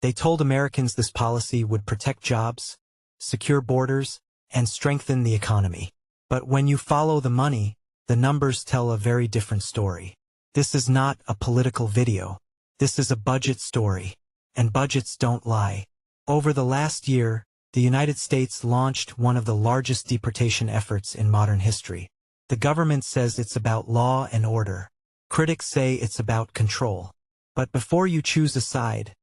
They told Americans this policy would protect jobs, secure borders, and strengthen the economy. But when you follow the money, the numbers tell a very different story. This is not a political video. This is a budget story. And budgets don't lie. Over the last year, the United States launched one of the largest deportation efforts in modern history. The government says it's about law and order. Critics say it's about control. But before you choose a side,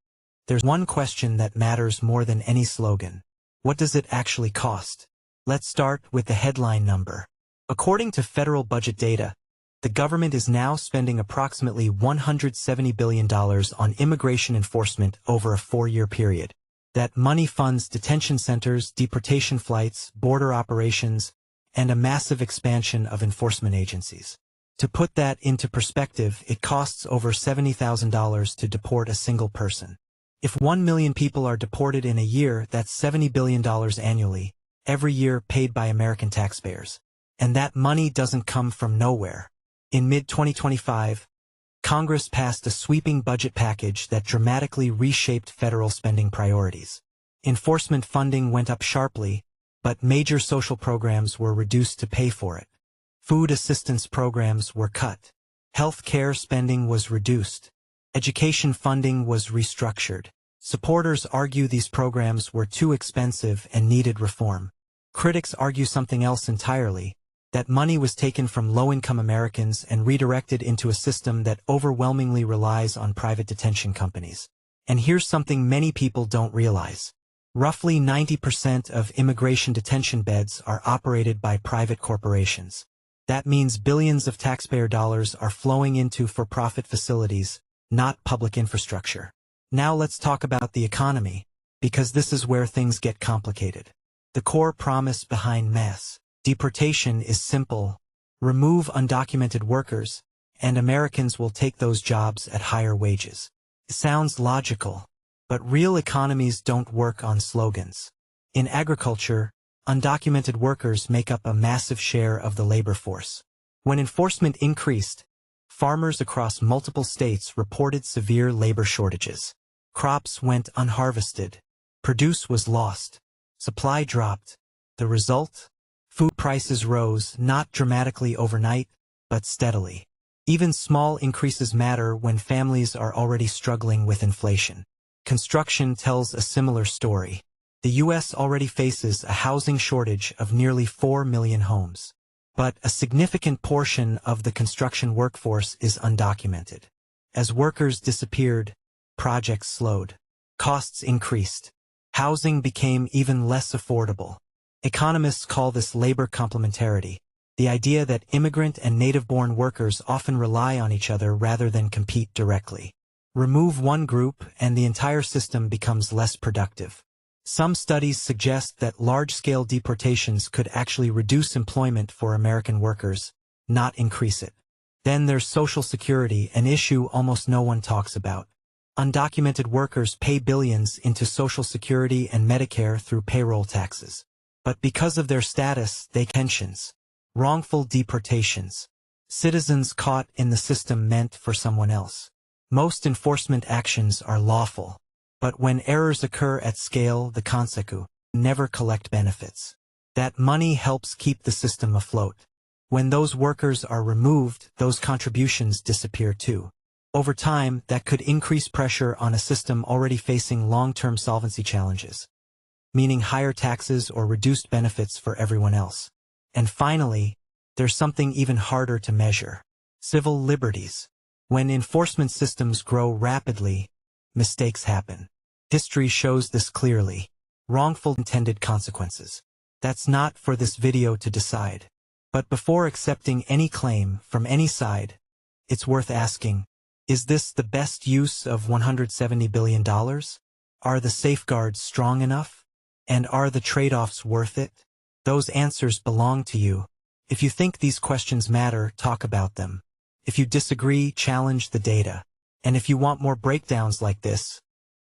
there's one question that matters more than any slogan. What does it actually cost? Let's start with the headline number. According to federal budget data, the government is now spending approximately $170 billion on immigration enforcement over a 4-year period. That money funds detention centers, deportation flights, border operations, and a massive expansion of enforcement agencies. To put that into perspective, it costs over $70,000 to deport a single person. If 1 million people are deported in a year, that's $70 billion annually, every year paid by American taxpayers. And that money doesn't come from nowhere. In mid-2025, Congress passed a sweeping budget package that dramatically reshaped federal spending priorities. Enforcement funding went up sharply, but major social programs were reduced to pay for it. Food assistance programs were cut. Health care spending was reduced. Education funding was restructured. Supporters argue these programs were too expensive and needed reform. Critics argue something else entirely, that money was taken from low-income Americans and redirected into a system that overwhelmingly relies on private detention companies. And here's something many people don't realize. Roughly 90% of immigration detention beds are operated by private corporations. That means billions of taxpayer dollars are flowing into for-profit facilities, not public infrastructure. Now let's talk about the economy, because this is where things get complicated. The core promise behind mass deportation is simple: remove undocumented workers, and Americans will take those jobs at higher wages. It sounds logical, but real economies don't work on slogans. In agriculture, undocumented workers make up a massive share of the labor force. When enforcement increased, farmers across multiple states reported severe labor shortages. Crops went unharvested. Produce was lost. Supply dropped. The result? Food prices rose, not dramatically overnight, but steadily. Even small increases matter when families are already struggling with inflation. Construction tells a similar story. The U.S. already faces a housing shortage of nearly 4 million homes. But a significant portion of the construction workforce is undocumented. As workers disappeared, projects slowed. Costs increased. Housing became even less affordable. Economists call this labor complementarity, the idea that immigrant and native-born workers often rely on each other rather than compete directly. Remove one group and the entire system becomes less productive. Some studies suggest that large-scale deportations could actually reduce employment for American workers, not increase it. Then there's Social Security, an issue almost no one talks about. Undocumented workers pay billions into Social Security and Medicare through payroll taxes. But because of their status, they pay pensions. Wrongful deportations. Citizens caught in the system meant for someone else. Most enforcement actions are lawful. But when errors occur at scale, the consequences never collect benefits. That money helps keep the system afloat. When those workers are removed, those contributions disappear too. Over time, that could increase pressure on a system already facing long-term solvency challenges, meaning higher taxes or reduced benefits for everyone else. And finally, there's something even harder to measure: civil liberties. When enforcement systems grow rapidly, mistakes happen. History shows this clearly. Wrongful intended consequences. That's not for this video to decide. But before accepting any claim from any side, it's worth asking, is this the best use of $170 billion? Are the safeguards strong enough? And are the trade-offs worth it? Those answers belong to you. If you think these questions matter, talk about them. If you disagree, challenge the data. And if you want more breakdowns like this,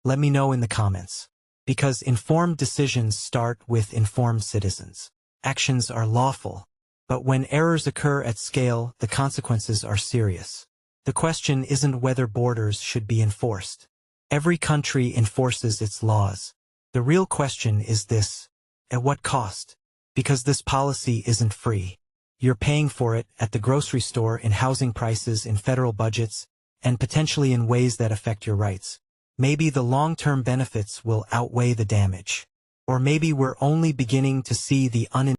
let me know in the comments. Because informed decisions start with informed citizens. Actions are lawful, but when errors occur at scale, the consequences are serious. The question isn't whether borders should be enforced. Every country enforces its laws. The real question is this: at what cost? Because this policy isn't free. You're paying for it at the grocery store, in housing prices, in federal budgets, and potentially in ways that affect your rights. Maybe the long-term benefits will outweigh the damage. Or maybe we're only beginning to see the